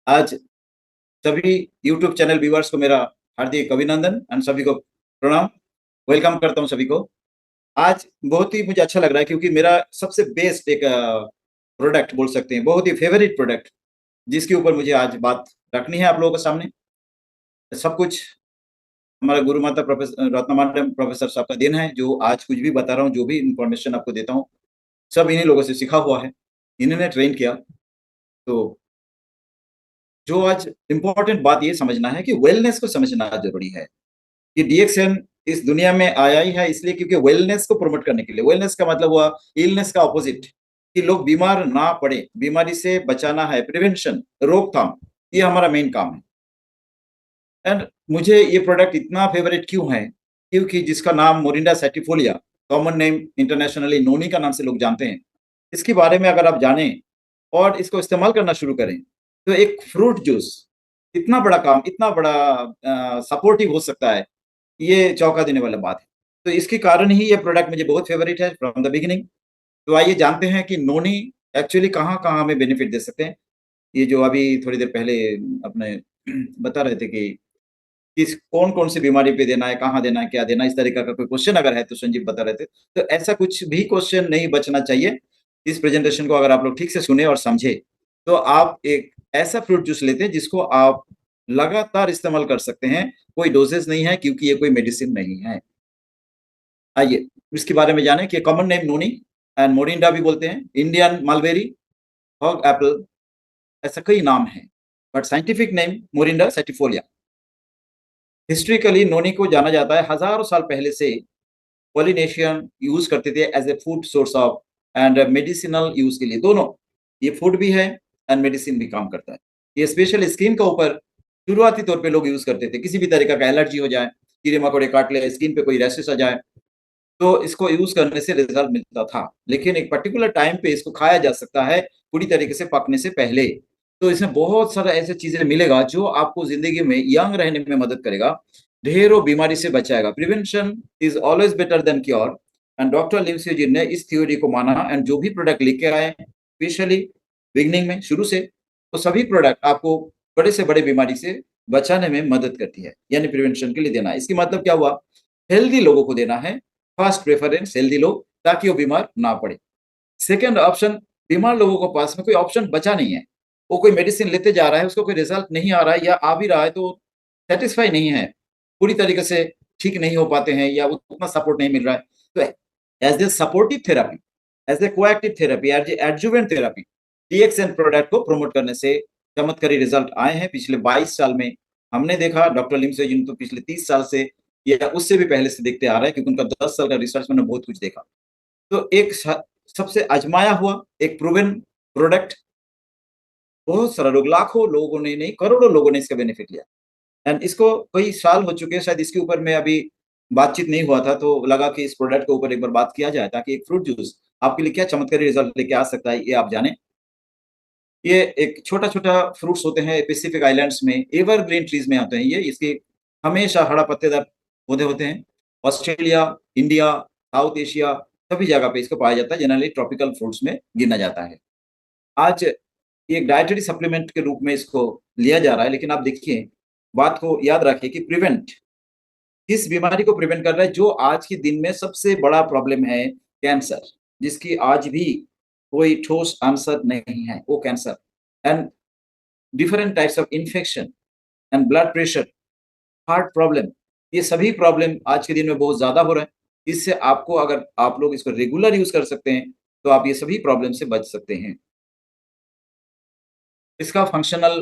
आज सभी YouTube channel viewers को मेरा हार्दिक अभिनंदन एंड सभी को प्रणाम। वेलकम करता हूँ सभी को। आज बहुत ही मुझे अच्छा लग रहा है क्योंकि मेरा सबसे बेस्ट एक प्रोडक्ट बोल सकते हैं, बहुत ही फेवरेट प्रोडक्ट जिसके ऊपर मुझे आज बात रखनी है आप लोगों के सामने। सब कुछ हमारा गुरु माता प्रोफेसर रत्ना मैडम प्रोफेसर साहब का दिन है, जो आज कुछ भी बता रहा हूँ, जो भी इन्फॉर्मेशन आपको देता हूँ, सब इन्हीं लोगों से सीखा हुआ है, इन्होंने ट्रेन किया। तो जो आज इम्पोर्टेंट बात ये समझना है कि वेलनेस को समझना ज़रूरी है। कि डीएक्सएन इस दुनिया में आया ही है इसलिए क्योंकि वेलनेस को प्रमोट करने के लिए। वेलनेस का मतलब हुआ इलनेस का ऑपोजिट, कि लोग बीमार ना पड़े, बीमारी से बचाना है, प्रिवेंशन, रोकथाम, ये हमारा मेन काम है। एंड मुझे ये प्रोडक्ट इतना फेवरेट क्यों है? क्योंकि जिसका नाम मोरिंडा सैटिफोलिया, कॉमन नेम इंटरनेशनली नोनी का नाम से लोग जानते हैं। इसके बारे में अगर आप जानें और इसको इस्तेमाल करना शुरू करें, तो एक फ्रूट जूस इतना बड़ा काम, इतना बड़ा सपोर्टिव हो सकता है, ये चौंका देने वाला बात है। तो इसके कारण ही ये प्रोडक्ट मुझे बहुत फेवरेट है फ्रॉम द बिगिनिंग। तो आइए जानते हैं कि नोनी एक्चुअली कहाँ-कहाँ हमें बेनिफिट दे सकते हैं। ये जो अभी थोड़ी देर पहले अपने बता रहे थे कि किस कौन-कौन सी बीमारी पे देना है, कहाँ देना है, क्या देना है, इस तरीका का कोई क्वेश्चन अगर है तो संजीव बता रहे थे। तो ऐसा कुछ भी क्वेश्चन नहीं बचना चाहिए। इस प्रेजेंटेशन को अगर आप लोग ठीक से सुने और समझे, तो आप एक ऐसा फ्रूट जूस लेते हैं जिसको आप लगातार इस्तेमाल कर सकते हैं। कोई डोसेज़ नहीं है क्योंकि ये कोई मेडिसिन नहीं है। आइए इसके बारे में जानें कि common name noni and Morinda भी बोलते हैं, इंडियन मलबेरी, हॉग एप्पल, ऐसा कई नाम हैं। But scientific name Morinda citrifolia. Historically noni को जाना जाता है हज़ारों साल पहले से पॉलिनेशियन यूज़ करते थे as a food source of and medicinal use के लिए दोनों। ये फूड भी है एंड मेडिसिन भी काम करता है। ये स्पेशल स्किन के ऊपर शुरुआती तौर पे लोग यूज़ करते थे। किसी भी तरीका का एलर्जी हो जाए, कीड़े-मकोड़े काट ले, स्किन पे कोई रैशेस आ जाए, तो इसको यूज़ करने से रिज़ल्ट मिलता था। लेकिन एक पर्टिकुलर टाइम पे इसको खाया जा सकता है, पूरी तरीके से पकने से पहले। तो इसमें बहुत सारा ऐसी चीज़ें मिलेगा जो आपको ज़िंदगी में यंग रहने में मदद करेगा, ढेरों बीमारी से बचाएगा। Prevention is always better than cure and doctor लिंसी जी ने इस थ्योरी को माना एंड जो भी प्रोडक्ट लेके आए, स्पेशली बिगिनिंग में शुरू से, तो सभी प्रोडक्ट आपको बड़े से बड़े बीमारी से बचाने में मदद करती है, यानी प्रिवेंशन के लिए देना है। इसका मतलब क्या हुआ? हेल्दी लोगों को देना है, फर्स्ट प्रेफरेंस हेल्दी लोग, ताकि वो बीमार ना पड़े। सेकंड ऑप्शन, बीमार लोगों के पास में कोई ऑप्शन बचा नहीं है। वो कोई मेडिसिन लेते जा रहा है, उसको कोई रिजल्ट नहीं आ रहा है या आ भी रहा है तो सैटिस्फाई नहीं है, पूरी तरीके से ठीक नहीं हो पाते हैं या उतना सपोर्ट नहीं मिल रहा है। तो as a supportive therapy, as a coactive therapy, as a adjuvant therapy, DXN product को प्रमोट करने से चमत्कारी रिजल्ट आए हैं पिछले 22 साल में। हमने देखा डॉक्टर लिमसे जिन तो पिछले 30 साल से या उससे भी पहले से देखते आ रहे हैं क्योंकि उनका 10 साल का रिसर्च मैंने बहुत कुछ देखा। तो एक सबसे आजमाया हुआ एक प्रूवन प्रोडक्ट, बहुत सारा लोग, लाखों लोगों ने नहीं करोड़ों लोगों ने इसका बेनिफिट लिया एंड इसको कई साल हो चुके हैं, शायद इसके ऊपर में अभी बातचीत नहीं हुआ था, तो लगा कि इस प्रोडक्ट के ऊपर एक बार बात किया जाए ताकि एक फ्रूट जूस आपके लिए क्या चमत्कारी रिजल्ट लेके आ सकता है, ये आप जानें। ये एक छोटा-छोटा फ्रूट्स होते हैं पैसिफिक आइलैंड्स में, एवरग्रीन ट्रीज़ में आते हैं ये, इसके हमेशा हरा पत्तेदार पौधे होते हैं। ऑस्ट्रेलिया, इंडिया, साउथ एशिया सभी जगह पे इसको पाया जाता है, जनरली ट्रॉपिकल फ्रूट्स में गिना जाता है। आज ये एक डायटरी सप्लीमेंट के रूप में इसको लिया जा रहा है, लेकिन आप देखिए, बात को याद रखिए कि प्रिवेंट, किस बीमारी को प्रिवेंट कर रहा है जो आज के दिन में सबसे बड़ा प्रॉब्लम है, कैंसर, जिसकी आज भी कोई ठोस आंसर नहीं है, वो cancer and different types of infection and blood pressure, heart problem, ये सभी प्रॉब्लम आज के दिन में बहुत ज़्यादा हो रहा है। इससे आपको अगर आप लोग इसको रेगुलर यूज़ कर सकते हैं, तो आप ये सभी प्रॉब्लम से बच सकते हैं। इसका फंक्शनल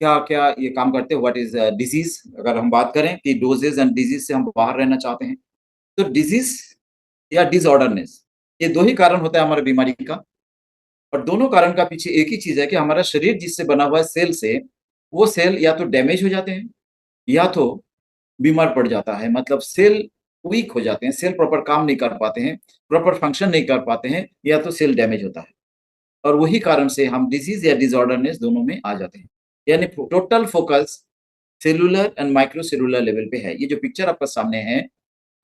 क्या-क्या ये काम करते हैं, व्हाट इज़ डिज़ीज़, अगर हम बात करें कि डोज़ेज़ एंड डिज़ीज़ से हम बाहर रहना चाहते हैं, तो डिज़ीज़ या डिसऑर्डरनेस, ये 2 ही कारण होता है हमारी बीमारी का और दोनों कारण का पीछे एक ही चीज़ है कि हमारा शरीर जिससे बना हुआ है सेल से, वो सेल या तो डैमेज हो जाते हैं या तो बीमार पड़ जाता है, मतलब सेल वीक हो जाते हैं, सेल प्रॉपर काम नहीं कर पाते हैं, प्रॉपर फंक्शन नहीं कर पाते हैं या तो सेल डैमेज होता है और वही कारण से हम डिज़ीज़ या डिसऑर्डरनेस दोनों में आ जाते हैं। यानी total focus cellular and microcellular level पे है। ये जो पिक्चर आपका सामने है,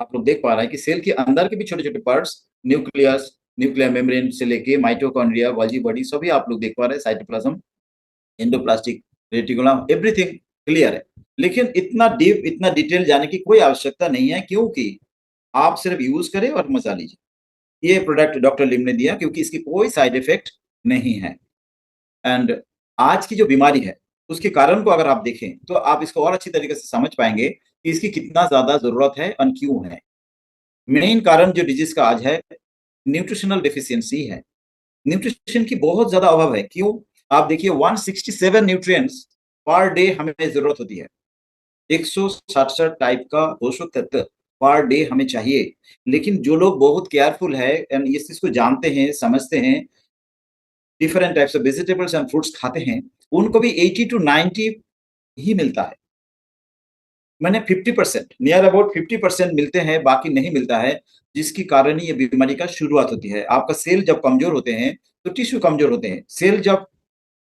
आप लोग देख पा रहे हैं कि सेल के अंदर के भी छोटे-छोटे पार्ट्स, न्यूक्लियस, न्यूक्लियर मेम्ब्रेन से लेके माइटोकॉन्ड्रिया, गोल्गी बॉडी सभी आप लोग देख पा रहे हैं, cytoplasm. Endoplastic reticulum, everything clear है। लेकिन इतना डीप, इतना डिटेल जाने की कोई आवश्यकता नहीं है, क्योंकि आप सिर्फ यूज करें और मजा लीजिए। ये प्रोडक्ट डॉक्टर लिम ने दिया क्योंकि इसकी कोई साइड इफेक्ट नहीं है। एंड आज की जो बीमारी है उसके कारण को अगर आप देखें तो आप इसको और अच्छी तरीके से समझ पाएंगे कि इसकी कितना ज्यादा जरूरत है और क्यों है। मेन कारण जो डिजीज का आज है, न्यूट्रिशनल डेफिशिएंसी है। न्यूट्रिशन की बहुत ज्यादा अभाव है। क्यों? आप देखिए 167 न्यूट्रिएंट्स पर डे हमें जरूरत होती है। 167 टाइप का पोषक तत्व पर डे हमें चाहिए। लेकिन जो लोग बहुत केयरफुल है एंड इस चीज को जानते हैं, समझते हैं, different types of vegetables and fruits खाते हैं, उनको भी 80 टू 90 ही मिलता है। मैंने 50%, नियर अबाउट 50% मिलते हैं, बाकी नहीं मिलता है, जिसकी कारण ही ये बीमारी का शुरुआत होती है। आपका सेल जब कमजोर होते हैं तो टिश्यू कमजोर होते हैं, सेल जब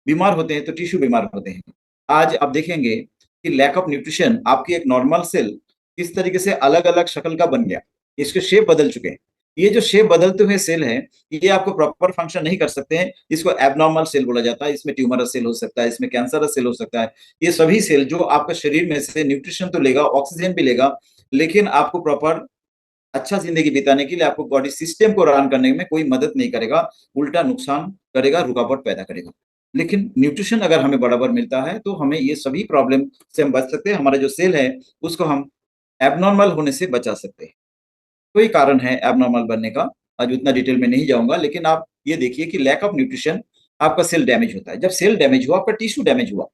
बीमार होते हैं तो टिश्यू बीमार होते हैं। आज आप देखेंगे कि लैक ऑफ न्यूट्रिशन आपकी एक नॉर्मल सेल किस तरीके से अलग अलग शक्ल का बन गया, इसके शेप बदल चुके हैं। ये जो शेप बदलते हुए सेल है, ये आपको प्रॉपर फंक्शन नहीं कर सकते हैं। इसको एबनॉर्मल सेल बोला जाता है। इसमें ट्यूमरस सेल हो सकता है, इसमें कैंसरस सेल हो सकता है। ये सभी सेल जो आपके शरीर में से न्यूट्रिशन तो लेगा, ऑक्सीजन भी लेगा, लेकिन आपको प्रॉपर अच्छा जिंदगी बिताने के लिए, आपको बॉडी सिस्टम को रन करने में कोई मदद नहीं करेगा, उल्टा नुकसान करेगा, रुकावट पैदा करेगा। लेकिन न्यूट्रिशन अगर हमें बराबर मिलता है तो हमें ये सभी प्रॉब्लम से हम बच सकते हैं। हमारा जो सेल है उसको हम एबनॉर्मल होने से बचा सकते हैं। कोई कारण है एबनॉर्मल बनने का, आज उतना डिटेल में नहीं जाऊंगा, लेकिन आप ये देखिए कि लैक ऑफ न्यूट्रिशन आपका सेल डैमेज होता है। जब सेल डैमेज हुआ, आपका टिश्यू डैमेज हुआ,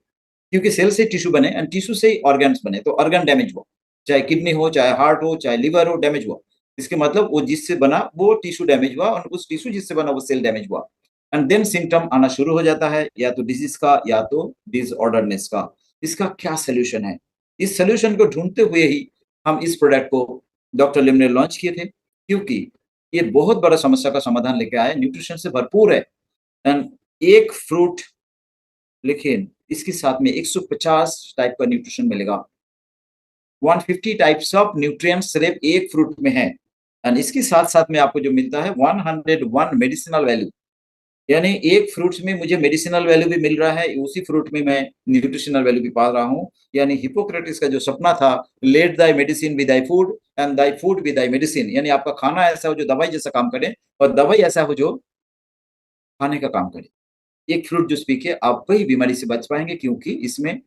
क्योंकि सेल से टिश्यू बने एंड टिश्यू से ही ऑर्गन्स बने, तो ऑर्गन डैमेज हुआ, चाहे किडनी हो, चाहे हार्ट हो, चाहे लिवर हो, डैमेज हुआ। इसके मतलब वो जिससे बना वो टिश्यू डैमेज हुआ, और उस टिश्यू जिससे बना वो सेल डैमेज हुआ। एंड देन सिम्टम आना शुरू हो जाता है, या तो डिजीज का या तो डिसऑर्डरनेस का। इसका क्या सोल्यूशन है? इस सोल्यूशन को ढूंढते हुए ही हम इस प्रोडक्ट को डॉक्टर लिम ने लॉन्च किए थे, क्योंकि ये बहुत बड़ा समस्या का समाधान लेके आया, न्यूट्रिशन से भरपूर है। एंड एक फ्रूट, लेकिन इसके साथ में 150 टाइप का न्यूट्रिशन मिलेगा। 150 टाइप्स ऑफ न्यूट्रिएंट्स सिर्फ एक फ्रूट में है। एंड इसके साथ साथ में आपको जो मिलता है 101 मेडिसिनल वैल्यू, यानी एक फ्रूट्स में मुझे मेडिसिनल वैल्यू भी मिल रहा है, उसी फ्रूट में मैं न्यूट्रिशनल वैल्यू भी पा रहा हूँ। यानी हिपोक्रेटिस का जो सपना था, let thy medicine B Dai food and thy food B Dai medicine, यानी आपका खाना ऐसा हो जो दवाई जैसा काम करे और दवाई ऐसा हो जो खाने का काम करे। एक फ्रूट जूस पी के आप कई बीमारी से बच पाएंगे, क्योंकि इसमें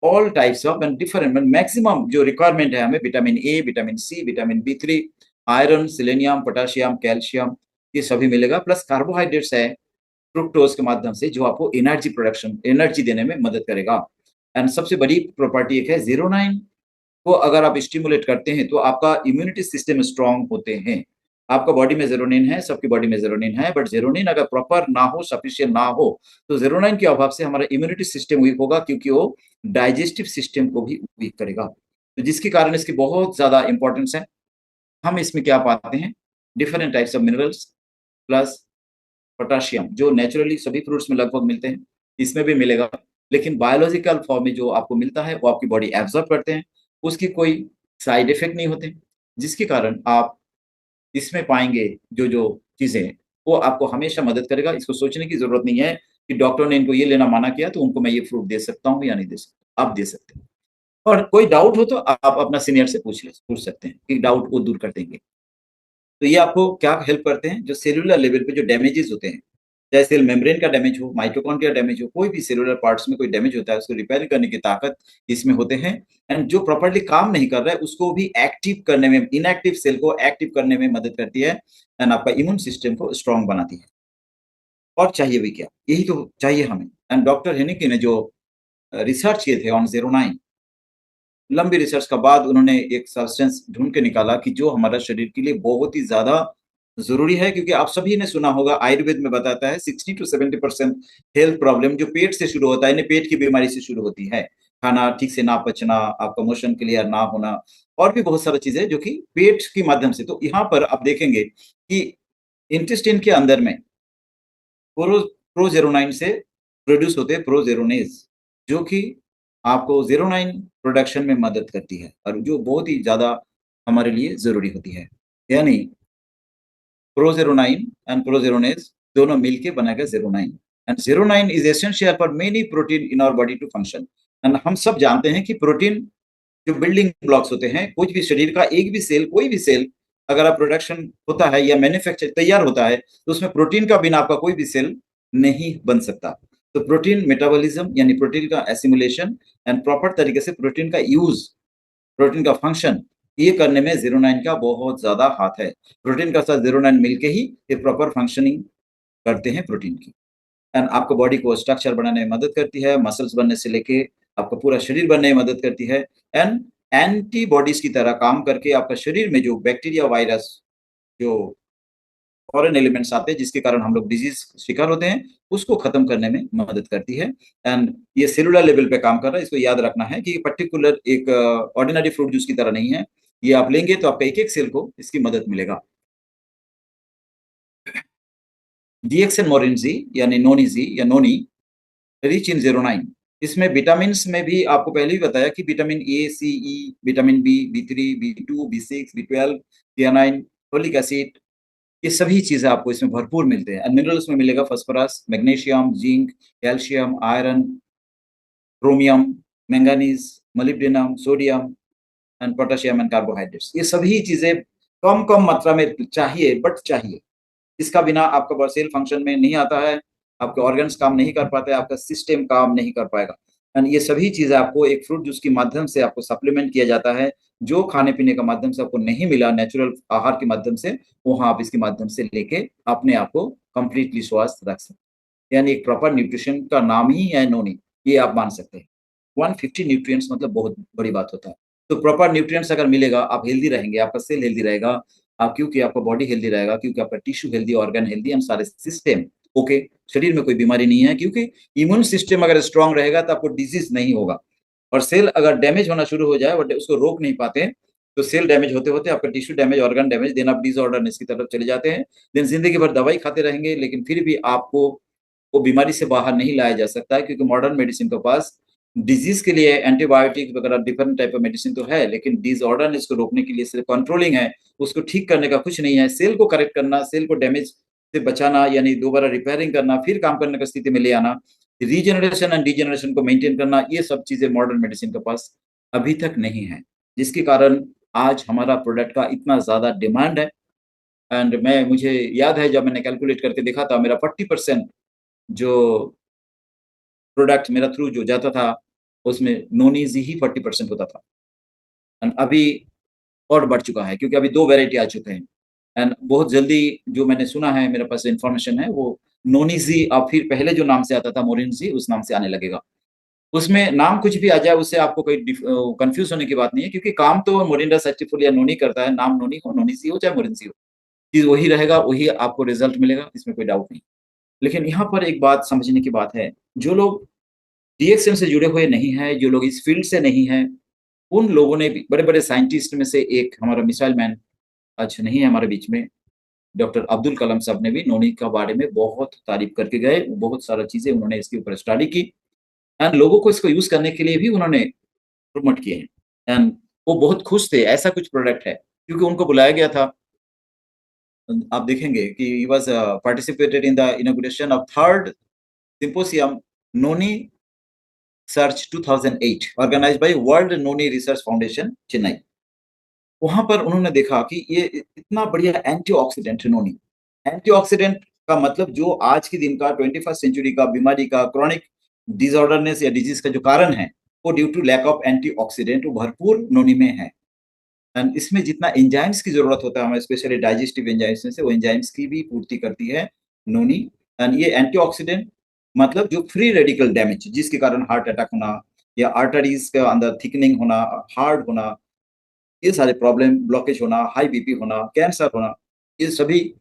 all types of and different maximum जो रिक्वायरमेंट है हमें, vitamin A, vitamin C, vitamin B3, iron, selenium, potassium, calcium, ये सभी मिलेगा। प्लस कार्बोहाइड्रेट्स है फ्रुक्टोज के माध्यम से, जो आपको एनर्जी प्रोडक्शन, एनर्जी देने में मदद करेगा। एंड सबसे बड़ी प्रॉपर्टी एक है ज़ीरोनाइन को अगर आप स्टिमुलेट करते हैं तो आपका इम्यूनिटी सिस्टम स्ट्रांग होते हैं। आपका बॉडी में जेरोनिन है, सबकी बॉडी में जेरोनिन है, बट जेरोनिन अगर प्रॉपर ना हो, सफिशिएंट ना हो, तो जेरोनिन के अभाव से हमारा इम्यूनिटी सिस्टम वीक होगा, क्योंकि वो डाइजेस्टिव सिस्टम को भी वीक करेगा, तो जिसके कारण इसकी बहुत ज्यादा इंपॉर्टेंस है। हम इसमें क्या पाते हैं? Different types of minerals plus potassium, जो नेचुरली सभी फ्रूट्स में लगभग मिलते हैं, इसमें भी मिलेगा। लेकिन बायोलॉजिकल फॉर्म में जो आपको मिलता है वो आपकी बॉडी एब्जॉर्ब करते हैं, उसकी कोई साइड इफेक्ट नहीं होते, जिसके कारण आप इसमें पाएंगे जो जो चीजें, वो आपको हमेशा मदद करेगा। इसको सोचने की जरूरत नहीं है कि डॉक्टर ने इनको ये लेना मना किया तो उनको मैं ये फ्रूट दे सकता हूँ या नहीं दे सकता, आप दे सकते हैं। और कोई डाउट हो तो आप अपना सीनियर से पूछ सकते हैं, कि डाउट वो दूर कर देंगे। तो ये आपको क्या हेल्प करते हैं? जो सेलुलर लेवल पे जो डैमेजेस होते हैं, चाहे सेल मेम्ब्रेन का डैमेज हो, माइटोकॉन्ड्रिया डैमेज हो, कोई भी सेलुलर पार्ट्स में कोई डैमेज होता है, उसको रिपेयर करने की ताकत इसमें होते हैं। एंड जो प्रॉपर्ली काम नहीं कर रहा है उसको भी एक्टिव करने में, इनएक्टिव सेल को एक्टिव करने में मदद करती है, एंड आपका इम्यून सिस्टम को स्ट्रांग बनाती है। और चाहिए भी क्या? यही तो चाहिए हमें। एंड डॉक्टर हेनिकी ने जो रिसर्च किए थे ऑन ज़ीरोनाइन, लंबी रिसर्च के बाद उन्होंने एक सब्सटेंस ढूँढ के निकाला कि जो हमारा शरीर के लिए बहुत ही ज़्यादा ज़रूरी है, क्योंकि आप सभी ने सुना होगा, आयुर्वेद में बताता है 60 टू 70% हेल्थ प्रॉब्लम जो पेट से शुरू होता है, यानी पेट की बीमारी से शुरू होती है। खाना ठीक से ना पचना, आपका मोशन क्लियर ना होना, और भी बहुत सारी चीज़ें जो कि पेट के माध्यम से। तो यहाँ पर आप देखेंगे कि इंटेस्टाइन के अंदर में प्रोजेरोनाइन से प्रोड्यूस होते हैं प्रोजेरोनेज, जो कि आपको ज़ीरोनाइन प्रोडक्शन में मदद करती है, और जो बहुत ही ज़्यादा हमारे लिए ज़रूरी होती है। यानी प्रोजेरोनाइन एंड प्रोजेरोनेज दोनों मिलके बनाएगा xeronine. And 09 is essential for many protein in our body to function. And हम सब जानते हैं कि प्रोटीन जो बिल्डिंग ब्लॉक्स होते हैं, कुछ भी शरीर का एक भी सेल, कोई भी सेल अगर आप प्रोडक्शन होता है या मैन्युफैक्चर तैयार होता है तो उसमें प्रोटीन का बिना आपका कोई भी सेल नहीं बन सकता। तो प्रोटीन मेटाबॉलिज्म यानी प्रोटीन का एसिमुलेशन एंड प्रॉपर तरीके से प्रोटीन का यूज, प्रोटीन का फंक्शन, ये करने में 09 का बहुत ज्यादा हाथ है। प्रोटीन का साथ 09 मिलके ही ये प्रॉपर फंक्शनिंग करते हैं प्रोटीन की। एंड आपको बॉडी को स्ट्रक्चर बनाने में मदद करती है, मसल्स बनने से लेके आपका पूरा शरीर बनने में मदद करती है। एंड एंटीबॉडीज की तरह काम करके आपका शरीर में जो बैक्टीरिया, वायरस, जो फॉरेन एलिमेंट्स आते हैं जिसके कारण हम लोग डिजीज शिकार होते हैं, उसको खत्म करने में मदद करती है। एंड ये सेलुलर लेवल पे काम कर रहा है। इसको याद रखना है कि पर्टिकुलर एक ऑर्डिनरी फ्रूट जूस की तरह नहीं है। ये आप लेंगे तो आपका एक एक सेल को इसकी मदद मिलेगा। डीएक्सन मोरिनजी यानी नोनी जी या नोनी रिच इन 09। इसमें विटामिन में भी आपको पहले ही बताया कि vitamin A, C, E, vitamin B, B3, बी2, B6, B12, थियानाइन, folic acid, ये सभी चीजें आपको इसमें भरपूर मिलते हैं। मिनरल्स में मिलेगा phosphorus, magnesium, zinc, calcium, iron, chromium, manganese, molybdenum, sodium and potassium and carbohydrates, ये सभी चीजें कम कम मात्रा में चाहिए, बट चाहिए। इसका बिना आपका सेल फंक्शन में नहीं आता है, आपके ऑर्गन्स काम नहीं कर पाते, आपका सिस्टम काम नहीं कर पाएगा। एंड ये सभी चीजें आपको एक फ्रूट जूस के माध्यम से आपको सप्लीमेंट किया जाता है। जो खाने पीने का माध्यम से आपको नहीं मिला नेचुरल आहार के माध्यम से, वो आप इसके माध्यम से लेके अपने आप को कंप्लीटली स्वस्थ रख सकते हैं। यानी एक प्रॉपर न्यूट्रिशन का नाम ही है नोनी, ये आप मान सकते हैं। 150 न्यूट्रिएंट्स मतलब बहुत बड़ी बात होता है। तो प्रॉपर न्यूट्रिएंट्स अगर मिलेगा, आप हेल्दी रहेंगे, आपका सेल हेल्दी रहेगा, आप क्योंकि आपका बॉडी हेल्दी रहेगा, क्योंकि आपका tissue healthy, organ healthy and सारे सिस्टम ओके, शरीर में कोई बीमारी नहीं है, क्योंकि इम्यून सिस्टम अगर स्ट्रांग रहेगा तो आपको डिजीज नहीं होगा। और सेल अगर डैमेज होना शुरू हो जाए, बट उसको रोक नहीं पाते, तो सेल डैमेज होते होते आपका tissue damage, organ damage, then आप डिसऑर्डरनेस की तरफ चले जाते हैं। देन जिंदगी भर दवाई खाते रहेंगे, लेकिन फिर भी आपको वो बीमारी से बाहर नहीं लाया जा सकता है, क्योंकि मॉडर्न मेडिसिन के पास डिजीज के लिए एंटीबायोटिक वगैरह डिफरेंट टाइप ऑफ मेडिसिन तो है, लेकिन डिसऑर्डर इसको रोकने के लिए सिर्फ कंट्रोलिंग है, उसको ठीक करने का कुछ नहीं है। सेल को करेक्ट करना, सेल को डैमेज से बचाना, यानी दोबारा रिपेयरिंग करना, फिर काम करने की स्थिति में ले आना, रीजनरेशन एंड डीजनरेशन को मेंटेन करना, ये सब चीजें मॉडर्न मेडिसिन के पास अभी तक नहीं है, जिसके कारण आज हमारा प्रोडक्ट का इतना ज्यादा डिमांड है। एंड मुझे याद है जब मैंने कैलकुलेट करके देखा था, मेरा 40% जो प्रोडक्ट मेरा थ्रू जो जाता था, उसमें नॉन-ईज़ी ही 40% होता था। एंड अभी और बढ़ चुका है, क्योंकि अभी 2 वैरायटी आ चुके हैं। एंड बहुत जल्दी जो मैंने सुना है, मेरे पास इन्फॉर्मेशन है, वो नॉन-ईज़ी अब फिर पहले जो नाम से आता था मोरिनज़ी, उस नाम से आने लगेगा। उसमें नाम कुछ भी आ जाए, उससे आपको कोई कन्फ्यूज़ होने की बात नहीं है, क्योंकि काम तो मोरिंडा सेस्टिफोलिया नोनी करता है, नाम नोनी हो, नोनीज़ी हो, चाहे मोरिनज़ी हो। चीज़ वही रहेगा, वही आपको रिज़ल्ट मिलेगा, इसमें कोई डाउट नहीं। लेकिन यहाँ पर एक बात समझने की बात है, जो लोग डीएक्सएम से जुड़े हुए नहीं हैं, जो लोग इस फील्ड से नहीं हैं, उन लोगों ने भी, बड़े-बड़े साइंटिस्ट में से एक हमारा मिसाइल मैन आज नहीं है हमारे बीच में, डॉक्टर अब्दुल कलाम साहब ने भी नोनी के बारे में बहुत तारीफ़ करके गए, बहुत सारा चीज़ें उन्होंने इसके ऊपर स्टडी की एंड लोगों को इसको यूज़ करने के लिए भी उन्होंने प्रमोट किए हैं। एंड वो बहुत खुश थे, ऐसा कुछ प्रोडक्ट है, क्योंकि उनको बुलाया गया था। आप देखेंगे कि he was participated in the inauguration of 3rd symposium noni search 2008 organised by World Noni Research Foundation Chennai. वहां पर उन्होंने देखा कि ये इतना बढ़िया एंटीऑक्सीडेंट है नोनी। एंटीऑक्सीडेंट का मतलब जो आज के दिन का 21st सेंचुरी का बीमारी का क्रॉनिक डिसऑर्डरनेस या डिजीज का जो कारण है, वो due to lack of antioxidant, वो भरपूर नोनी में है। एंड इसमें जितना एंजाइम्स की जरूरत होता है हमें, स्पेशली डाइजेस्टिव एंजाइम्स में से, वो एंजाइम्स की भी पूर्ति करती है नोनी। एंड ये एंटीऑक्सीडेंट मतलब जो फ्री रेडिकल डैमेज, जिसके कारण हार्ट अटैक होना या आर्टरीज के अंदर थिकनिंग होना, हार्ड होना, ये सारे प्रॉब्लम, ब्लॉकेज होना, हाई बीपी होना, कैंसर होना, ये सभी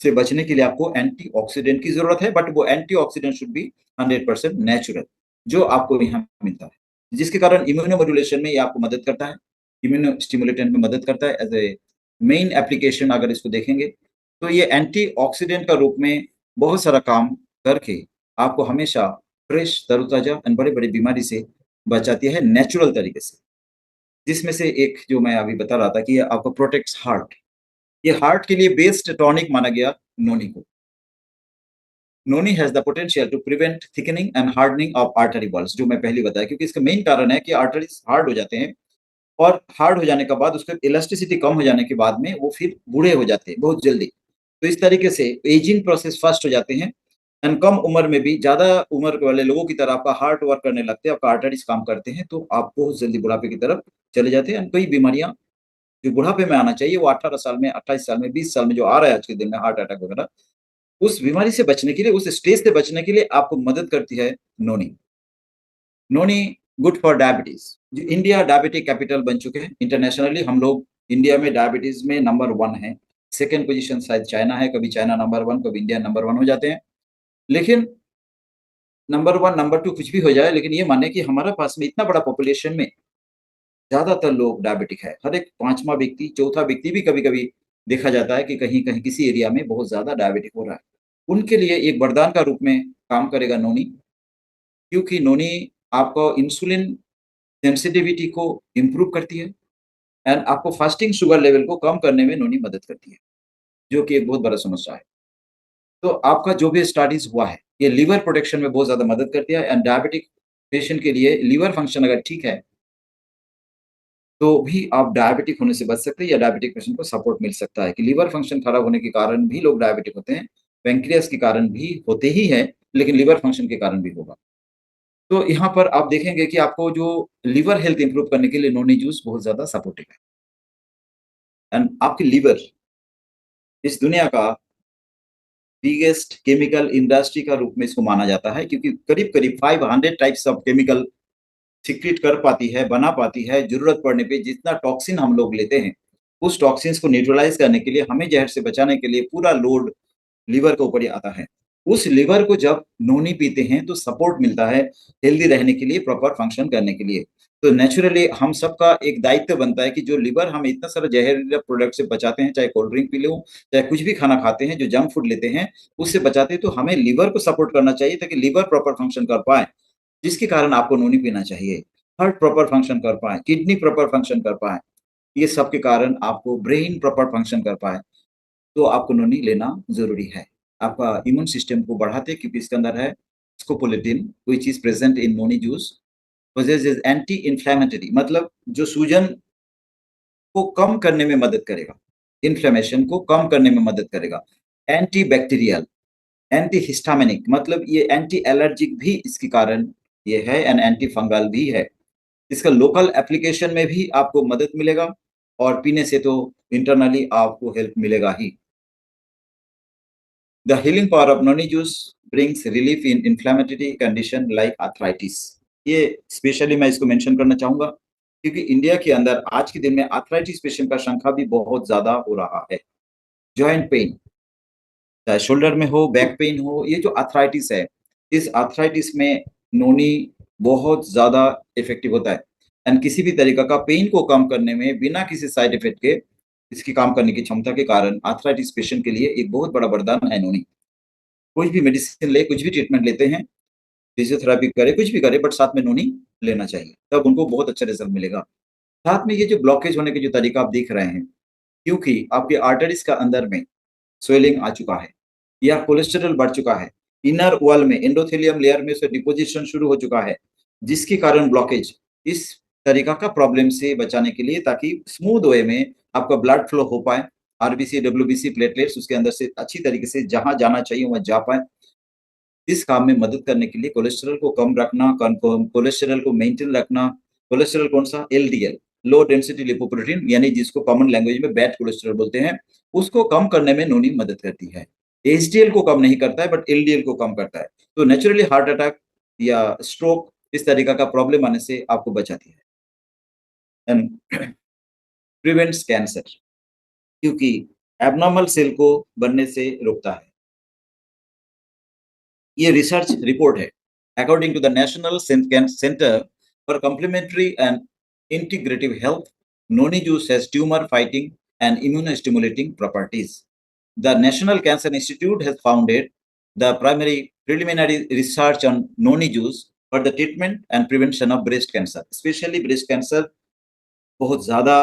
से बचने के लिए आपको एंटीऑक्सीडेंट की जरूरत है, बट वो एंटीऑक्सीडेंट शुड बी 100% नेचुरल, जो आपको यहाँ मिलता है, जिसके कारण इम्यूनोमोड्यूलेशन में ये आपको मदद करता है, इम्यूनो स्टिमुलेटेंट में मदद करता है। एज ए मेन एप्लीकेशन अगर इसको देखेंगे, तो ये एंटीऑक्सीडेंट का रूप में बहुत सारा काम करके आपको हमेशा फ्रेश, तरोताजा एंड बड़े-बड़े बीमारी से बचाती है नेचुरल तरीके से। जिसमें से एक जो मैं अभी बता रहा था कि ये आपको प्रोटेक्ट्स हार्ट, ये हार्ट के लिए बेस्ट टॉनिक माना गया नोनी को। Noni has the potential to prevent thickening and hardening of artery walls, जो मैं पहले बताया, क्योंकि इसका मेन कारण है कि आर्टरीज हार्ड हो जाते हैं और हार्ड हो जाने के बाद उसके इलास्टिसिटी कम हो जाने के बाद में वो फिर बूढ़े हो जाते हैं बहुत जल्दी। तो इस तरीके से एजिंग प्रोसेस फास्ट हो जाते हैं एंड कम उम्र में भी ज़्यादा उम्र वाले लोगों की तरह आपका हार्ट वर्क करने लगते हैं, आपका आर्टरीज काम करते हैं, तो आप बहुत जल्दी बुढ़ापे की तरफ चले जाते हैं। एंड कई बीमारियां जो बुढ़ापे में आना चाहिए वो 18 साल में, 28 साल में, 20 साल में जो आ रहा है आज के दिन में हार्ट अटैक वगैरह, उस बीमारी से बचने के लिए, उस स्टेज से बचने के लिए आपको मदद करती है नोनी। नोनी गुड फॉर डायबिटीज। जो इंडिया डायबिटिक कैपिटल बन चुके हैं इंटरनेशनली, हम लोग इंडिया में डायबिटीज में नंबर 1 है। सेकेंड पोजीशन शायद चाइना है, कभी चाइना नंबर 1, कभी इंडिया नंबर 1 हो जाते हैं। लेकिन नंबर 1 नंबर 2 कुछ भी हो जाए, लेकिन ये माने कि हमारे पास में इतना बड़ा पॉपुलेशन में ज्यादातर लोग डायबिटिक है। हर एक पांचवा व्यक्ति, चौथा व्यक्ति भी कभी कभी देखा जाता है कि कहीं कहीं किसी एरिया में बहुत ज्यादा डायबिटिक हो रहा है। उनके लिए एक वरदान का रूप में काम करेगा नोनी, क्योंकि नोनी आपको इंसुलिन सेंसिटिविटी को इम्प्रूव करती है एंड आपको फास्टिंग शुगर लेवल को कम करने में नोनी मदद करती है, जो कि एक बहुत बड़ा समस्या है। तो आपका जो भी स्टडीज हुआ है, ये लीवर प्रोटेक्शन में बहुत ज्यादा मदद करती है एंड डायबिटिक पेशेंट के लिए लीवर फंक्शन अगर ठीक है तो भी आप डायबिटिक होने से बच सकते हैं, या डायबिटिक पेशेंट को सपोर्ट मिल सकता है कि लीवर फंक्शन खराब होने के कारण भी लोग डायबिटिक होते हैं, पैंक्रियास के कारण भी होते ही है, लेकिन लीवर फंक्शन के कारण भी होगा। तो यहाँ पर आप देखेंगे कि आपको जो लीवर हेल्थ इंप्रूव करने के लिए नोनी जूस बहुत ज्यादा सपोर्टिव है। एंड आपकी लीवर इस दुनिया का बिगेस्ट केमिकल इंडस्ट्री का रूप में इसको माना जाता है, क्योंकि करीब करीब 500 टाइप्स ऑफ केमिकल सीक्रेट कर पाती है, बना पाती है। जरूरत पड़ने पे जितना टॉक्सिन हम लोग लेते हैं, उस टॉक्सिन्स को न्यूट्रलाइज करने के लिए, हमें जहर से बचाने के लिए पूरा लोड लीवर के ऊपर ही आता है। उस लीवर को जब नोनी पीते हैं तो सपोर्ट मिलता है हेल्दी रहने के लिए, प्रॉपर फंक्शन करने के लिए। तो नेचुरली हम सबका एक दायित्व बनता है कि जो लीवर हम इतना सारा जहरीला प्रोडक्ट से बचाते हैं, चाहे कोल्ड ड्रिंक पी लो, चाहे कुछ भी खाना खाते हैं, जो जंक फूड लेते हैं, उससे बचाते हैं, तो हमें लीवर को सपोर्ट करना चाहिए ताकि लीवर प्रॉपर फंक्शन कर पाए, जिसके कारण आपको नोनी पीना चाहिए। हार्ट प्रॉपर फंक्शन कर पाए, किडनी प्रॉपर फंक्शन कर पाए, ये सब के कारण आपको ब्रेन प्रॉपर फंक्शन कर पाए, तो आपको नोनी लेना ज़रूरी है। आपका इम्यून सिस्टम को बढ़ाते हैं, क्योंकि इसके अंदर है scopoletin which is present in noni juice, possesses anti inflammatory, मतलब जो सूजन को कम करने में मदद करेगा, इन्फ्लेमेशन को कम करने में मदद करेगा। एंटी बैक्टीरियल, एंटी हिस्टामिनिक, मतलब ये एंटी एलर्जिक भी इसके कारण ये है, एंड एंटी फंगल भी है। इसका लोकल एप्लीकेशन में भी आपको मदद मिलेगा और पीने से तो इंटरनली आपको हेल्प मिलेगा ही। The healing power of noni juice brings relief in inflammatory condition like arthritis. ये स्पेशली मैं इसको मेंशन करना चाहूंगा, क्योंकि इंडिया के अंदर आज के दिन में आर्थराइटिस पेशेंट का संख्या भी बहुत ज्यादा हो रहा है। जॉइंट पेन, चाहे शोल्डर में हो, बैक पेन हो, ये जो आर्थराइटिस है, इस आर्थराइटिस में नोनी बहुत ज्यादा इफेक्टिव होता है एंड किसी भी तरीका का पेन को कम करने में बिना किसी साइड इफेक्ट के, इसकी काम करने की क्षमता के कारण आर्थराइटिस पेशेंट के लिए एक बहुत बड़ा वरदान है नोनी। कोई भी मेडिसिन ले, कुछ भी ट्रीटमेंट लेते हैं, फिजियोथेरेपी करे, कुछ भी करे, बट साथ में नोनी लेना चाहिए, तब उनको बहुत अच्छा रिजल्ट मिलेगा। साथ में ये जो ब्लॉकेज होने के जो तरीका आप देख रहे हैं, क्योंकि आपके आर्टरीज का अंदर में स्वेलिंग आ चुका है या कोलेस्टेरॉल बढ़ चुका है, इनर वॉल में एंडोथेलियम लेयर में से डिपोजिशन शुरू हो चुका है, जिसके कारण ब्लॉकेज, इस तरीका का प्रॉब्लम से बचाने के लिए, ताकि स्मूथ वे में आपका ब्लड फ्लो हो पाए, आरबीसी, डब्ल्यूबीसी, प्लेटलेट्स उसके अंदर से अच्छी तरीके से जहां जाना चाहिए वहां जा पाए, इस काम में मदद करने के लिए कोलेस्टेरॉल को कम रखना, कोलेस्टेरॉल को मेंटेन रखना। कोलेस्टेरॉल कौन सा? एलडीएल, लो डेंसिटी लिपोप्रोटीन, यानी जिसको कॉमन लैंग्वेज में बैड कोलेस्टेरॉल बोलते हैं, उसको कम करने में नोनी मदद करती है। एचडीएल को कम नहीं करता है, बट एलडीएल को कम करता है। तो नेचुरली हार्ट अटैक या स्ट्रोक इस तरीका का प्रॉब्लम आने से आपको बचाती है एंड प्रिवेंट्स कैंसर, क्योंकि एबनॉर्मल सेल को बनने से रोकता है। ये रिसर्च रिपोर्ट है। According to the National Center for complementary and Integrative Health, noni juice has tumour fighting and immunostimulating properties. The National Cancer Institute has founded the primary preliminary research on noni juice for the treatment and prevention of breast cancer, especially breast cancer। बहुत ज्यादा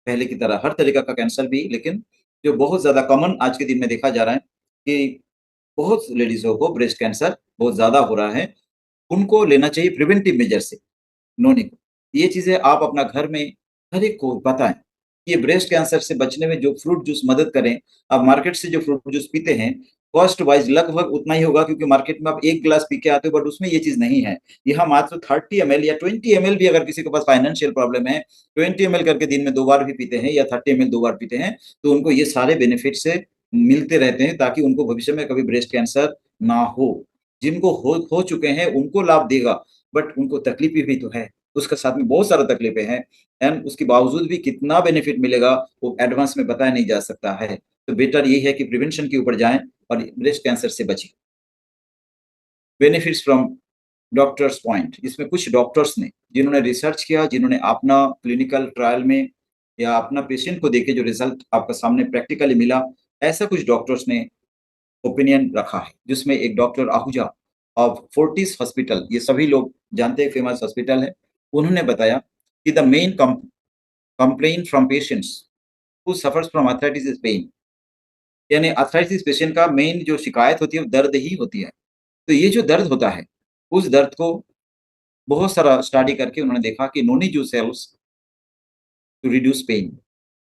पहले की तरह हर तरीका का cancer भी, लेकिन जो बहुत ज्यादा कॉमन आज के दिन में देखा जा रहा है कि बहुत लेडीज़ों को ब्रेस्ट कैंसर बहुत ज़्यादा हो रहा है, उनको लेना चाहिए प्रिवेंटिव मेजर से नोनी को। ये चीज़ें आप अपना घर में हर एक को बताएँ। ये ब्रेस्ट कैंसर से बचने में जो फ्रूट जूस मदद करें, आप मार्केट से जो फ्रूट जूस पीते हैं, कॉस्ट वाइज़ लगभग उतना ही होगा क्योंकि मार्केट में आप 1 गिलास पी के आते हो बट उसमें ये चीज़ नहीं है। यहाँ मात्र 30 एमएल या 20 एमएल भी अगर किसी के पास फाइनेंशियल प्रॉब्लम है, 20 एमएल करके दिन में 2 बार भी पीते हैं या 30 एमएल 2 बार पीते हैं, तो उनको ये सारे बेनिफिट से मिलते रहते हैं ताकि उनको भविष्य में कभी ब्रेस्ट कैंसर ना हो। जिनको हो चुके हैं उनको लाभ देगा, बट उनको तकलीफ़ें भी तो है। उसके साथ में बहुत सारा तकलीफ़ें हैं एंड उसके बावजूद भी कितना बेनिफिट मिलेगा वो एडवांस में बताया नहीं जा सकता है। तो बेटर यही है कि प्रिवेंशन के ऊपर जाएँ और ब्रेस्ट कैंसर से बचें। बेनिफिट्स फ्रॉम डॉक्टर्स पॉइंट इसमें कुछ डॉक्टर्स ने जिन्होंने रिसर्च किया, जिन्होंने अपना क्लिनिकल ट्रायल में या अपना पेशेंट को देके जो रिज़ल्ट आपके सामने प्रैक्टिकली मिला, ऐसा कुछ डॉक्टर्स ने ओपिनियन रखा है, जिसमें एक doctor Ahuja of Fortis hospital, ये सभी लोग जानते हैं फेमस हॉस्पिटल है। उन्होंने बताया कि the main complaint from patients who suffers from arthritis is pain, यानी आर्थराइटिस पेशेंट का मेन जो शिकायत होती है वो दर्द ही होती है। तो ये जो दर्द होता है, उस दर्द को बहुत सारा स्टडी करके उन्होंने देखा कि नोनी जूस सेल्स to reduce pain,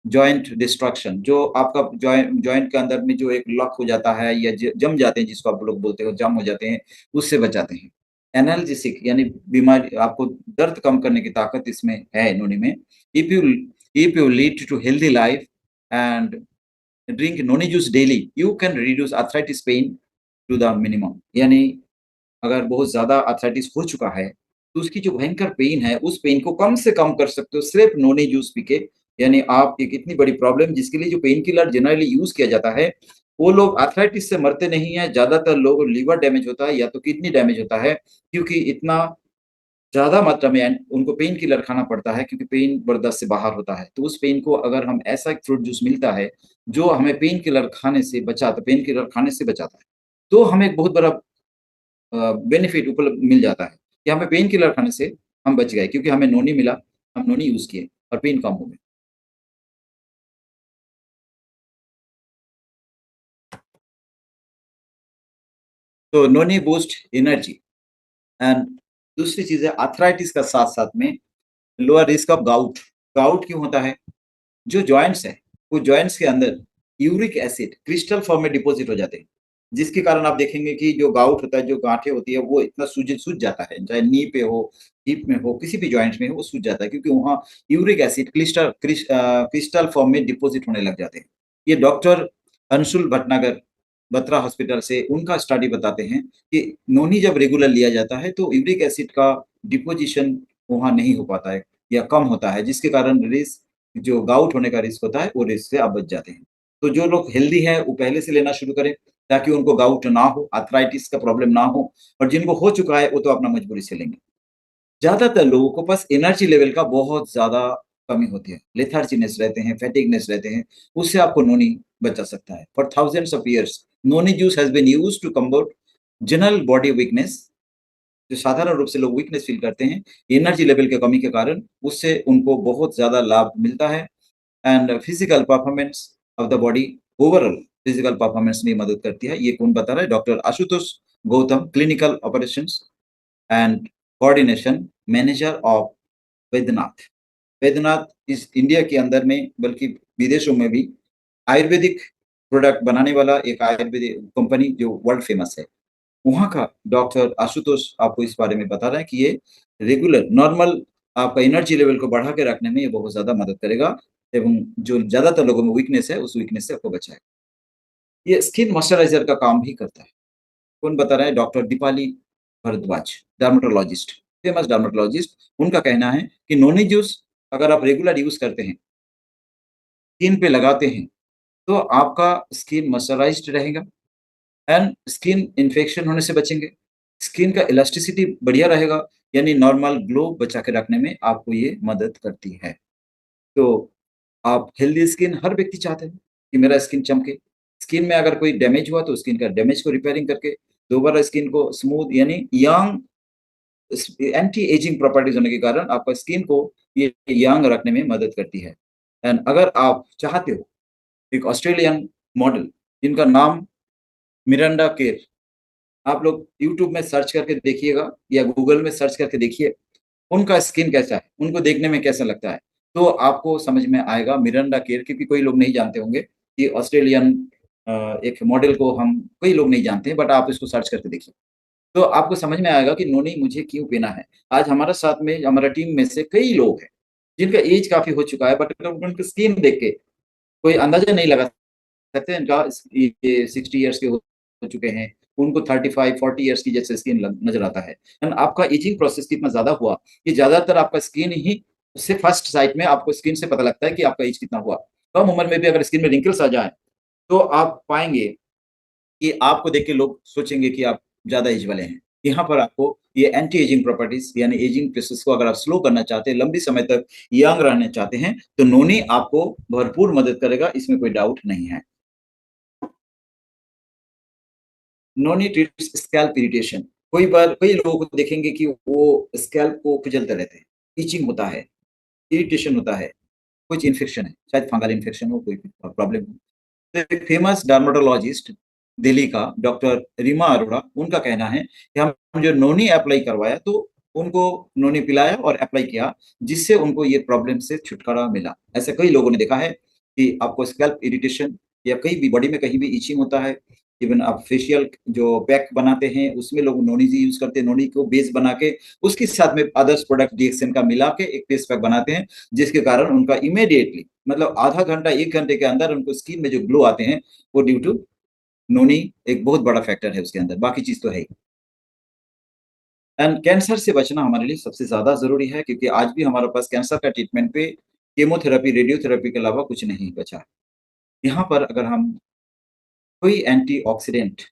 joint destruction जो आपका जॉइंट के अंदर में जो एक लॉक हो जाता है या जम जाते हैं जिसको आप लोग बोलते हो जम हो जाते हैं, उससे बचाते हैं। एनाल्जेसिक यानी बीमारी आपको दर्द कम करने की ताकत इसमें है नोनी में। If you if you lead to healthy life and drink noni juice daily, you can reduce arthritis pain to the minimum. यानी अगर बहुत ज़्यादा आर्थराइटिस हो चुका है, तो उसकी जो भयंकर पेन है, उस पेन को कम से कम कर सकते हो सिर्फ़ नोनी जूस पी के। यानी आप एक इतनी बड़ी प्रॉब्लम जिसके लिए जो पेन किलर जनरली यूज़ किया जाता है, वो लोग आर्थराइटिस से मरते नहीं हैं, ज़्यादातर लोग लिवर डैमेज होता है या तो किडनी डैमेज होता है, क्योंकि इतना ज़्यादा मात्रा में उनको पेन किलर खाना पड़ता है क्योंकि पेन बर्दाश्त से बाहर होता है। तो उस पेन को अगर हम ऐसा एक फ्रूट जूस मिलता है, जो हमें पेन किलर खाने से बचाता है, तो हमें एक बहुत बड़ा बेनिफिट उपलब्ध मिल जाता है कि हमें पेन किलर खाने से हम बच गए क्योंकि हमें नोनी मिला, हम नोनी यूज़ किए और पेन कम हो गई। तो नोनी बूस्ट एनर्जी एंड दूसरी चीज़ है आर्थराइटिस का साथ-साथ में lower risk of gout. Gout क्यों होता है? जो जॉइंट्स हैं, वो जॉइंट्स के अंदर यूरिक एसिड क्रिस्टल फॉर्म में डिपॉज़िट हो जाते हैं, जिसके कारण आप देखेंगे कि जो गाउट होता है, जो गाँठें होती है, वो इतना सूज जाता है, चाहे नी पे हो, हिप में हो, किसी भी जॉइंट्स में हो, वो सूज जाता है क्योंकि वहाँ यूरिक एसिड क्रिस्टल फॉर्म में डिपॉज़िट होने लग जाते हैं। ये डॉक्टर अंशुल भटनागर बत्रा हॉस्पिटल से उनका स्टडी बताते हैं कि नोनी जब रेगुलर लिया जाता है, तो यूरिक एसिड का डिपोज़िशन वहाँ नहीं हो पाता है या कम होता है, जिसके कारण रिस्क जो गाउट होने का रिस्क होता है, वो रिस्क से आप बच जाते हैं। तो जो लोग हेल्दी हैं, वो पहले से लेना शुरू करें, ताकि उनको गाउट ना हो, आर्थराइटिस का प्रॉब्लम ना हो और जिनको हो चुका है, वो तो अपना मजबूरी से लेंगे। ज़्यादातर लोगों को पास एनर्जी लेवल का बहुत ज़्यादा कमी होती है, लेथार्जीनेस रहते हैं, फैटिगनेस रहते हैं, उससे आपको नोनी बचा सकता है। For thousands of years, noni juice has been used to combat general body weakness, जो साधारण रूप से लोग वीकनेस फ़ील करते हैं, एनर्जी लेवल की कमी के कारण, उससे उनको बहुत ज़्यादा लाभ मिलता है। And physical performance of the body, overall physical performance में मदद करती है। ये कौन बता रहा है? Doctor Ashutosh Gautam, clinical operations and coordination manager of Baidyanath. Baidyanath इस इंडिया के अंदर में बल्कि विदेशों में भी आयुर्वेदिक प्रोडक्ट बनाने वाला एक आयुर्वेदिक कंपनी जो वर्ल्ड फेमस है। वहाँ का डॉक्टर आशुतोष आपको इस बारे में बता रहा है कि ये रेगुलर नॉर्मल आपका एनर्जी लेवल को बढ़ा के रखने में ये बहुत ज़्यादा मदद करेगा एवं जो ज़्यादातर लोगों में वीकनेस है, उस वीकनेस से आपको बचाएगा। ये स्किन मॉइस्चराइज़र का काम भी करता है। कौन बता रहा है? Doctor Deepali Bhardwaj, dermatologist, famous dermatologist. उनका कहना है कि नोनी जूस अगर आप रेगुलर यूज़ करते हैं, स्किन पे लगाते हैं, तो आपका स्किन मॉइस्चराइज्ड रहेगा एंड स्किन इन्फेक्शन होने से बचेंगे। स्किन का इलास्टिसिटी बढ़िया रहेगा, यानी नॉर्मल ग्लो बचा के रखने में आपको ये मदद करती है। तो आप हेल्दी स्किन हर व्यक्ति चाहते हैं कि मेरा स्किन चमके। स्किन में अगर कोई डैमेज हुआ तो स्किन का डैमेज को रिपेयरिंग करके दोबारा स्किन को स्मूथ यानी यंग एंटी एजिंग प्रॉपर्टीज होने के कारण आपका स्किन को ये यंग रखने में मदद करती है। एंड अगर आप चाहते हो एक ऑस्ट्रेलियन मॉडल जिनका नाम मिरांडा केर, आप लोग यूट्यूब में सर्च करके देखिएगा या गूगल में सर्च करके देखिए, उनका स्किन कैसा है, उनको देखने में कैसा लगता है, तो आपको समझ में आएगा मिरांडा केर, क्योंकि कोई लोग नहीं जानते होंगे कि ऑस्ट्रेलियन एक मॉडल को हम कई लोग नहीं जानते हैं, बट आप इसको सर्च करके देखिए, तो आपको समझ में आएगा कि नोनी मुझे क्यों पीना है। आज हमारे साथ में हमारा टीम में से कई लोग हैं, जिनका एज काफ़ी हो चुका है, बट अगर उनकी स्किन देख के कोई अंदाज़ा नहीं लगा सकते इनका ये 60 इयर्स के हो चुके हैं, उनको 35, 40 इयर्स की जैसे स्किन लग नज़र आता है। एंड आपका एजिंग प्रोसेस कितना ज़्यादा हुआ, कि ज़्यादातर आपका स्किन ही उससे फर्स्ट साइट में आपको स्किन से पता लगता है कि आपका एज कितना हुआ। कम उम्र में भी अगर स्किन में रिंकल्स आ जाएँ, तो आप पाएँगे कि आपको देख के लोग सोचेंगे कि आप ज़्यादा एज वाले हैं। यहाँ पर आपको ये एंटी एजिंग प्रॉपर्टीज़ यानी एजिंग प्रोसेस को अगर आप स्लो करना चाहते हैं, लंबी समय तक यंग रहना चाहते हैं, तो नोनी आपको भरपूर मदद करेगा, इसमें कोई डाउट नहीं है। Non it it's scalp irritation. कोई बार कई लोगों को देखेंगे कि वो स्कैल्प को खुजलते रहते हैं, इचिंग होता है, इरिटेशन होता है, कुछ इन्फेक्शन है, शायद फंगल इन्फेक्शन हो, कोई प्रॉब्लम हो। तो एक फेमस डर्मेटोलॉजिस्ट दिल्ली का डॉक्टर रीमा अरोड़ा, उनका कहना है कि हम जो नोनी अप्लाई करवाया, तो उनको नोनी पिलाया और अप्लाई किया, जिससे उनको ये प्रॉब्लम से छुटकारा मिला। ऐसे कई लोगों ने देखा है कि आपको स्कैल्प इरिटेशन या कहीं भी बॉडी में कहीं भी इचिंग होता है, इवन आप फेशियल जो पैक बनाते हैं, उसमें लोग नोनी जी यूज़ करते हैं, नोनी को बेस बना के उसके साथ में अदर्स प्रोडक्ट डीएक्सएन का मिला के एक फेस पैक बनाते हैं, जिसके कारण उनका इमीडिएटली मतलब आधा घंटा, 1 घंटे के अंदर उनको स्किन में जो ग्लो आते हैं, वो ड्यू टू नोनी एक बहुत बड़ा फैक्टर है उसके अंदर, बाकी चीज़ तो है ही। एंड कैंसर से बचना हमारे लिए सबसे ज़्यादा ज़रूरी है, क्योंकि आज भी हमारे पास कैंसर का ट्रीटमेंट पे कीमोथेरेपी, रेडियोथेरेपी के अलावा कुछ नहीं बचा है। यहाँ पर अगर हम कोई एंटीऑक्सीडेंट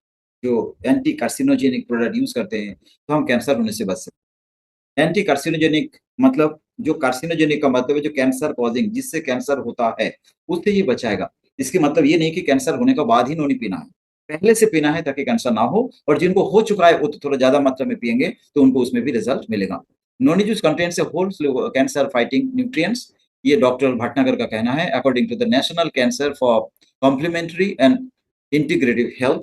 जो एंटी कार्सिनोजेनिक प्रोडक्ट यूज़ करते हैं, तो हम कैंसर होने से बच सकते हैं। एंटी कार्सिनोजेनिक मतलब जो कार्सिनोजेनिक का मतलब है जो कैंसर कॉज़िंग जिससे कैंसर होता है, उससे ये बचाएगा। इसके मतलब ये नहीं कि कैंसर होने के बाद ही नोनी पीना है। पहले से पीना है ताकि कैंसर ना हो, और जिनको हो चुका है वो तो थोड़ा ज़्यादा मात्रा में पिएँगे, तो उनको उसमें भी रिज़ल्ट मिलेगा। Noni juice contains a whole cancer fighting nutrients, ये डॉक्टर भटनागर का कहना है according to the national cancer for complementary and integrative health,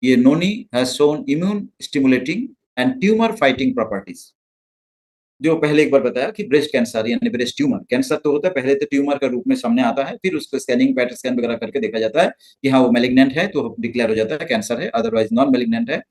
ये noni has shown immune stimulating and tumor fighting properties। जो पहले एक बार बताया कि ब्रेस्ट कैंसर यानी ब्रेस्ट ट्यूमर, कैंसर तो होता है, पहले तो ट्यूमर का रूप में सामने आता है, फिर उसको स्कैनिंग, पैट स्कैन वगैरह करके देखा जाता है कि हाँ, वो मैलिग्नेंट है, तो डिक्लेयर हो जाता है कैंसर है, अदरवाइज नॉन मैलिग्नेंट है।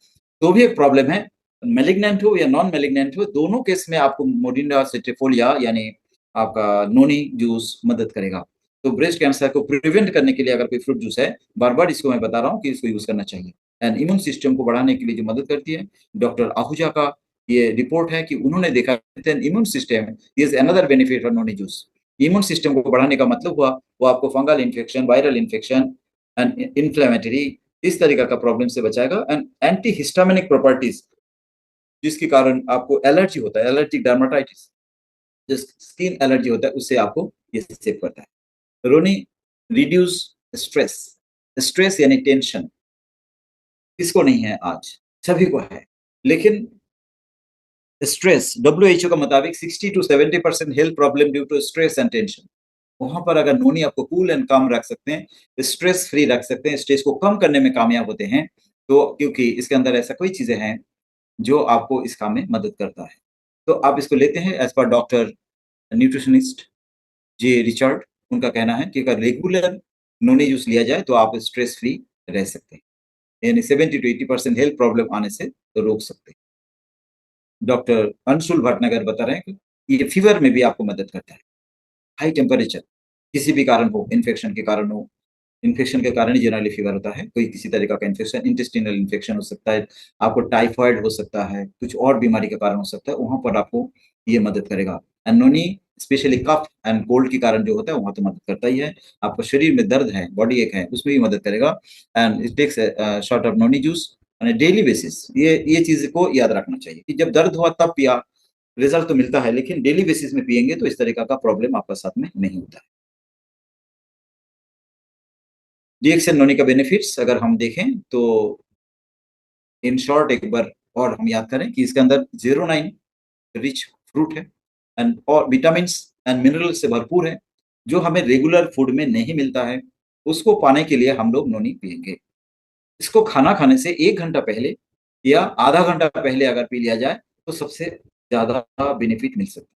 तो भी एक प्रॉब्लम है, मैलिग्नेंट हो या नॉन मैलिग्नेंट हो, दोनों केस में आपको मोरिंडा सेटिफोलिया यानी आपका नोनी जूस मदद करेगा। तो ब्रेस्ट कैंसर को प्रिवेंट करने के लिए अगर कोई फ्रूट जूस है, बार-बार इसको मैं बता रहा हूँ कि इसको यूज़ करना चाहिए। एंड इम्यून सिस्टम को बढ़ाने के लिए जो मदद करती है, डॉक्टर आहूजा का ये रिपोर्ट है कि उन्होंने देखा immune system is another benefit of noni juice. Immune system को बढ़ाने का मतलब हुआ वो आपको fungal infection, viral infection and inflammatory इस तरीके का प्रॉब्लम से बचाएगा। एंड एंटी हिस्टामिनिक प्रॉपर्टीज जिसके कारण आपको एलर्जी होता है, एलर्जिक डर्माटाइटिस, जिस स्किन एलर्जी होता है, उससे आपको ये सेव करता है। रोनी रिड्यूस स्ट्रेस, स्ट्रेस यानी टेंशन किसको नहीं है आज, सभी को है। लेकिन स्ट्रेस, डब्ल्यूएचओ का मुताबिक 60 to 70% health problem due to stress and tension. वहां पर अगर नोनी आपको कूल एंड काम रख सकते हैं, स्ट्रेस फ्री रख सकते हैं, स्ट्रेस को कम करने में कामयाब होते हैं, तो क्योंकि इसके अंदर ऐसा कोई चीजें हैं जो आपको इस काम में मदद करता है। तो आप इसको लेते हैं एज पर डॉक्टर न्यूट्रिशनिस्ट जे रिचर्ड, उनका कहना है कि अगर रेगुलर नोनी जूस लिया जाए तो आप स्ट्रेस फ्री रह सकते हैं, यानी 70 टू 80% हेल्थ प्रॉब्लम आने से तो रोक सकते हैं। डॉक्टर अंशुल भटनागर बता रहे हैं कि ये फीवर में भी आपको मदद करता है। हाई टेम्परेचर किसी भी कारण हो, इन्फेक्शन के कारण हो, इन्फेक्शन के कारण ही जनरली फीवर होता है। कोई किसी तरीका का इन्फेक्शन, इंटेस्टिनल इन्फेक्शन हो सकता है, आपको टाइफाइड हो सकता है, कुछ और बीमारी के कारण हो सकता है, वहाँ पर आपको ये मदद करेगा। And specially cough and cold के कारण जो होता है, वहाँ तो मदद करता ही है। आपको शरीर में दर्द है, बॉडी एक है, उसमें भी मदद करेगा। And it takes shot of noni juice on a daily basis. ये चीज़ को याद रखना चाहिए कि जब दर्द हुआ तब पिया, रिज़ल्ट तो मिलता है, लेकिन डेली बेसिस में पिएँगे तो इस तरीका का प्रॉब्लम आपके साथ में नहीं होता है। डीएक्सएन नोनी का बेनिफिट्स अगर हम देखें तो इन शॉर्ट एक बार और हम याद करें कि इसके अंदर ज़ेरोनाइन रिच फ्रूट है एंड और विटामिन्स एंड मिनरल से भरपूर है, जो हमें रेगुलर फूड में नहीं मिलता है। उसको पाने के लिए हम लोग नोनी पिएँगे। इसको खाना खाने से 1 घंटा पहले या आधा घंटा पहले अगर पी लिया जाए तो सबसे ज़्यादा बेनिफिट मिल सकता है।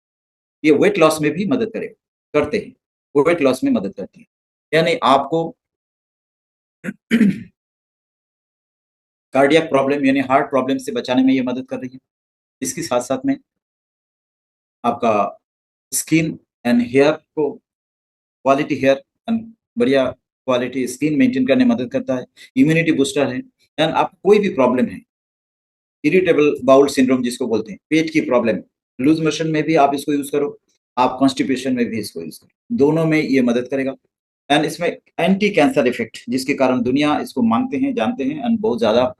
ये वेट लॉस में भी मदद करेगा, करते हैं, वो वेट लॉस में मदद करती है। यानी आपको कार्डियक प्रॉब्लम यानी हार्ट प्रॉब्लम से बचाने में ये मदद कर रही है। इसके साथ-साथ में आपका स्किन एंड हेयर को क्वालिटी हेयर एंड बढ़िया क्वालिटी स्किन मेंटेन करने में मदद करता है। इम्यूनिटी बूस्टर है एंड आपको कोई भी प्रॉब्लम है, इरिटेबल बाउल सिंड्रोम जिसको बोलते हैं, पेट की प्रॉब्लम, लूज़ मोशन में भी आप इसको यूज़ करो, आप कॉन्स्टिपेशन में भी इसको यूज़ करो। दोनों में ये मदद करेगा एंड इसमें एंटी कैंसर इफेक्ट जिसके कारण दुनिया इसको माँगते हैं, जानते हैं एंड बहुत ज़्यादा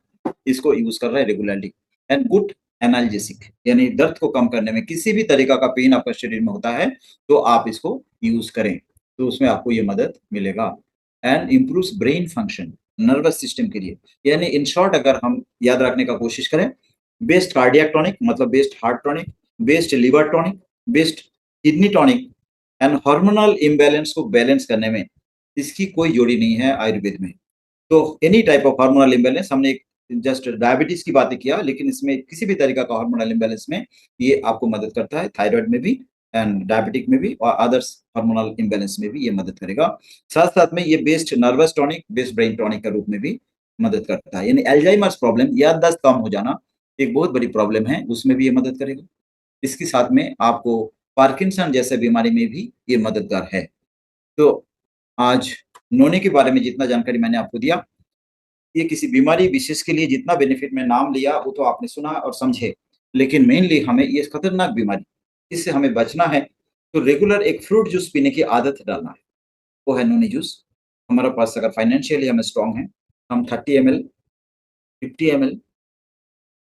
इसको यूज़ कर रहा है रेगुलरली एंड गुड एनाल्जेसिक यानी दर्द को कम करने में किसी भी तरीका का पेन आपका शरीर में होता है, तो आप इसको यूज़ करें, तो उसमें आपको ये मदद मिलेगा and improves brain function, nervous system के लिए। यानी इन शॉर्ट अगर हम याद रखने का कोशिश करें, बेस्ट कार्डियक टॉनिक मतलब best heart tonic, best liver tonic, best kidney tonic and hormonal imbalance को बैलेंस करने में इसकी कोई जोड़ी नहीं है आयुर्वेद में। तो any type of hormonal imbalance हमने एक जस्ट डायबिटीज की बातें किया, लेकिन इसमें किसी भी तरीका का हार्मोनल इम्बैलेंस में ये आपको मदद करता है, थायराइड में भी एंड डायबिटिक में भी और अदर्स हार्मोनल इम्बैलेंस में भी ये मदद करेगा। साथ-साथ में ये best nervous tonic, best brain tonic के रूप में भी मदद करता है। यानी अल्जाइमर्स प्रॉब्लम याददाश्त कम हो जाना एक बहुत बड़ी प्रॉब्लम है, उसमें भी ये मदद करेगा। इसके साथ में आपको पार्किंसन जैसे बीमारी में भी ये मददगार है। तो आज नोनी के बारे में जितना जानकारी मैंने आपको दिया, ये किसी बीमारी विशेष के लिए जितना बेनिफिट मैं नाम लिया वो तो आपने सुना और समझे। लेकिन मेनली हमें ये खतरनाक बीमारी, इससे हमें बचना है, तो रेगुलर एक फ्रूट जूस पीने की आदत डालना है, वो है नोनी जूस। हमारे पास अगर फाइनेंशियली हम स्ट्रॉन्ग हैं, हम 30 एमएल, 50 एमएल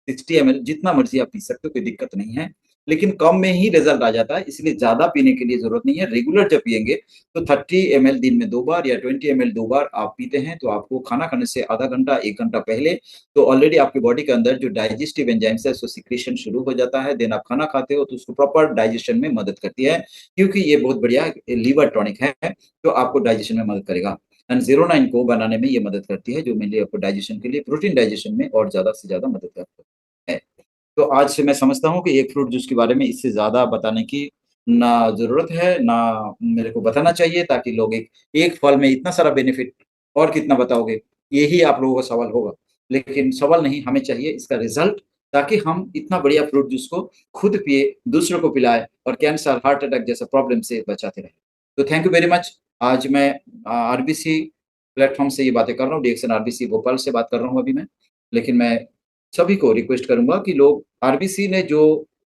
60 एमएल जितना मर्ज़ी आप पी सकते हो, कोई दिक्कत नहीं है। लेकिन कम में ही रिज़ल्ट आ जाता है, इसलिए ज़्यादा पीने की लिए ज़रूरत नहीं है। रेगुलर जब पिएँगे, तो 30 एमएल दिन में 2 बार या 20 एमएल 2 बार आप पीते हैं, तो आपको खाना खाने से आधा घंटा, 1 घंटा पहले तो ऑलरेडी आपकी बॉडी के अंदर जो डाइजेस्टिव एंजाइम्स है, उसका सिक्रीशन शुरू हो जाता है। देन आप खाना खाते हो, तो उसको प्रॉपर डाइजेशन में मदद करती है, क्योंकि ये बहुत बढ़िया लीवर टॉनिक है, तो आपको डाइजेशन में मदद करेगा। एंड ज़ीरो 9 को बनाने में ये मदद करती है, जो मेनली आपको डाइजेशन के लिए, प्रोटीन डाइजेशन में और ज़्यादा से ज़्यादा मदद करता है। तो आज से मैं समझता हूँ कि एक फ्रूट जूस के बारे में इससे ज़्यादा बताने की ना ज़रूरत है, ना मेरे को बताना चाहिए ताकि लोग एक एक फल में इतना सारा बेनिफिट और कितना बताओगे? यही आप लोगों का सवाल होगा। लेकिन सवाल नहीं, हमें चाहिए इसका रिज़ल्ट ताकि हम इतना बढ़िया फ्रूट जूस को खुद पिए, दूसरों को पिलाएँ और कैंसर, हार्ट अटैक जैसा प्रॉब्लम से बचाते रहें। तो थैंक यू वेरी मच। आज मैं आरबीसी प्लेटफ़ॉर्म से ये बातें कर रहा हूँ, डीएक्सन आरबीसी भोपाल से बात कर रहा हूँ अभी मैं। लेकिन मैं सभी को रिक्वेस्ट करूँगा कि लोग आरबीसी ने जो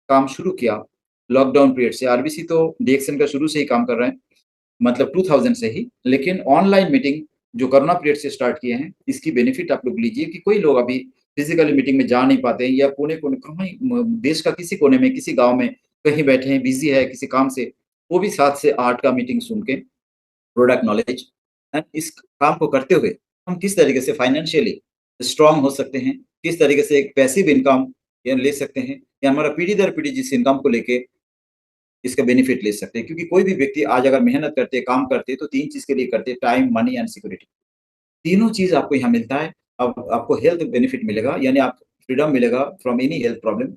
काम शुरू किया, लॉकडाउन पीरियड से आरबीसी तो डीएक्सन का शुरू से ही काम कर रहे हैं, मतलब 2000 से ही। लेकिन ऑनलाइन मीटिंग जो कोरोना पीरियड से स्टार्ट किए हैं, इसकी बेनिफिट आप लोग लीजिए कि कोई लोग अभी फिज़िकली मीटिंग में जा नहीं पाते हैं या कोने-कोने कहीं म देश का किसी कोने में, किसी गाँव में कहीं बैठे हैं, बिज़ी है किसी काम से, वो भी 7 से 8 का मीटिंग सुन के प्रोडक्ट नॉलेज एंड इस काम को करते हुए हम किस तरीके से फाइनेंशियली स्ट्रांग हो सकते हैं, किस तरीके से एक पैसिव इनकम या ले सकते हैं या हमारा पीढ़ी दर पीढ़ी जिस इनकम को लेके इसका बेनिफिट ले सकते हैं। क्योंकि कोई भी व्यक्ति आज अगर मेहनत करते, काम करते तो 3 चीज़ के लिए करते, टाइम, मनी एंड सिक्योरिटी। तीनों चीज़ आपको यहाँ मिलता है। अब आपको हेल्थ बेनिफिट मिलेगा यानी आप फ्रीडम मिलेगा फ्रॉम एनी हेल्थ प्रॉब्लम।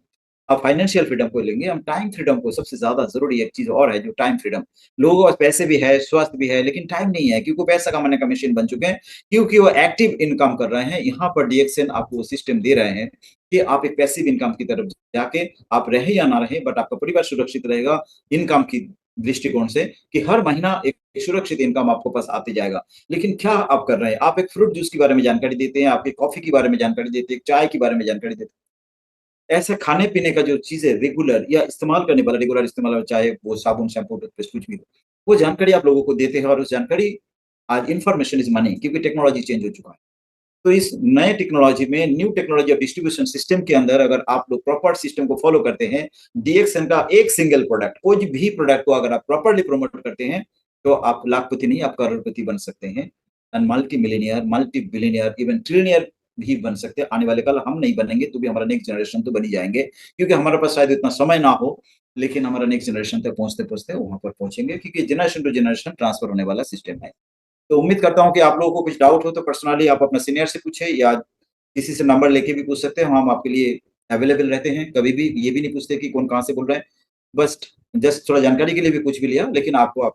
आप फाइनेंशियल फ्रीडम को लेंगे, हम टाइम फ्रीडम को सबसे ज़्यादा ज़रूरी एक चीज़ और है जो टाइम फ्रीडम। लोगों के पास पैसे भी है, स्वास्थ्य भी है, लेकिन टाइम नहीं है क्योंकि वो पैसा कमाने का मशीन बन चुके हैं, क्योंकि वो एक्टिव इनकम कर रहे हैं। यहाँ पर डीएक्सएन आपको वो सिस्टम दे रहे हैं कि आप एक पैसिव इनकम की तरफ जाके आप रहें या ना रहें बट आपका परिवार सुरक्षित रहेगा इनकम की दृष्टिकोण से कि हर महीना एक सुरक्षित इनकम आपको पास आते जाएगा। लेकिन क्या आप कर रहे हैं? आप एक फ्रूट जूस के बारे में जानकारी देते हैं, आप एक कॉफ़ी के बारे में जानकारी देते हैं, चाय के बारे में जानकारी देते हैं। ऐसे खाने-पीने का जो चीज़ है रेगुलर या इस्तेमाल करने वाला रेगुलर इस्तेमाल वाला चाहे वो साबुन, शैम्पू, टूथपेस्ट कुछ भी हो, वो जानकारी आप लोगों को देते हैं और उस जानकारी आज इन्फॉर्मेशन इज़ मनी क्योंकि टेक्नोलॉजी चेंज हो चुका है। तो इस नए टेक्नोलॉजी में new technology of distribution system के अंदर अगर आप लोग प्रॉपर सिस्टम को फॉलो करते हैं, डीएक्सएन का एक सिंगल प्रोडक्ट, कोई भी प्रोडक्ट को अगर आप प्रॉपर्ली प्रमोट करते हैं, तो आप लाखपति नहीं, आप करोड़पति बन सकते हैं and multi millionaire, multi billionaire, even trillionaire भी बन सकते हैं। आने वाले कल हम नहीं बनेंगे, तो भी हमारा नेक्स्ट जनरेशन तो बन ही जाएँगे, क्योंकि हमारे पास शायद इतना समय ना हो, लेकिन हमारा नेक्स्ट जनरेशन तक पहुँचते-पहुँचते वहाँ पर पहुँचेंगे क्योंकि जनरेशन टू जनरेशन ट्रांसफर होने वाला सिस्टम है। तो उम्मीद करता हूँ कि आप लोगों को कुछ डाउट हो तो पर्सनली आप अपना सीनियर से पूछे या किसी से नंबर लेके भी पूछ सकते हैं, हम आपके लिए अवेलेबल रहते हैं। कभी भी ये भी नहीं पूछते कि कौन कहाँ से बोल रहे हैं। बस जस्ट थोड़ा जानकारी के लिए भी पूछ भी लिया, लेकिन आपको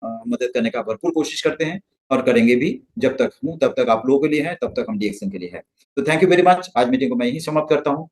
मदद करने का भरपूर कोशिश करते हैं और करेंगे भी। जब तक हूँ तब तक आप लोगों के लिए है, तब तक हम डीएक्सएन के लिए है। तो थैंक यू वेरी मच। आज मीटिंग को मैं यहीं समाप्त करता हूँ।